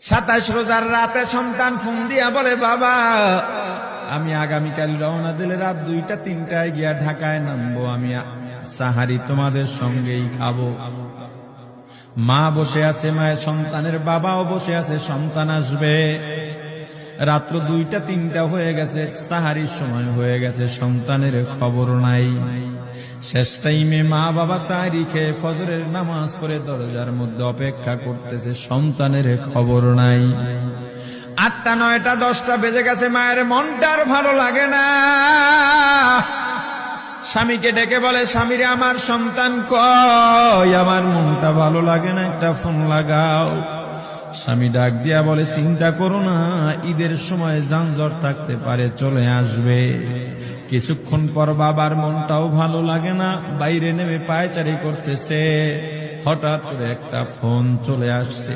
27 রোজার রাতে সন্তান ফোন দিয়া বলে, বাবা আমি আগামীকাল রওনা দিলে রাত 2টা-3টায় গিয়া ঢাকায় নামবো, আমি সাহারি তোমাদের সঙ্গেই খাবো। মা বসে আছে, মায়ের সন্তানের বাবাও বসে আছে, সন্তান আসবে। রাত্র 2টা-3টা হয়ে গেছে, সাহারির সময় হয়ে গেছে, সন্তানের খবর নাই। শেষ টাইমে মা বাবা সাহারি খেয়ে ফজরের নামাজ পড়ে দরজার মধ্যে অপেক্ষা করতেছে, সন্তানের খবর নাই। 8টা, 9টা, 10টা বেজে গেছে, মায়ের মনটার ভালো লাগে না। স্বামীকে ডেকে বলে, স্বামীরে আমার সন্তান কই, আমার মনটা ভালো লাগে না, একটা ফোন লাগাও। স্বামী ডাক দিয়া বলে, চিন্তা করো না, ঈদের সময় যানজট থাকতে পারে, চলে আসবে। কিছুক্ষণ পর বাবার মনটাও ভালো লাগে না, বাইরে নেমে পায়চারি করতেছে, হঠাৎ করে একটা ফোন চলে আসছে।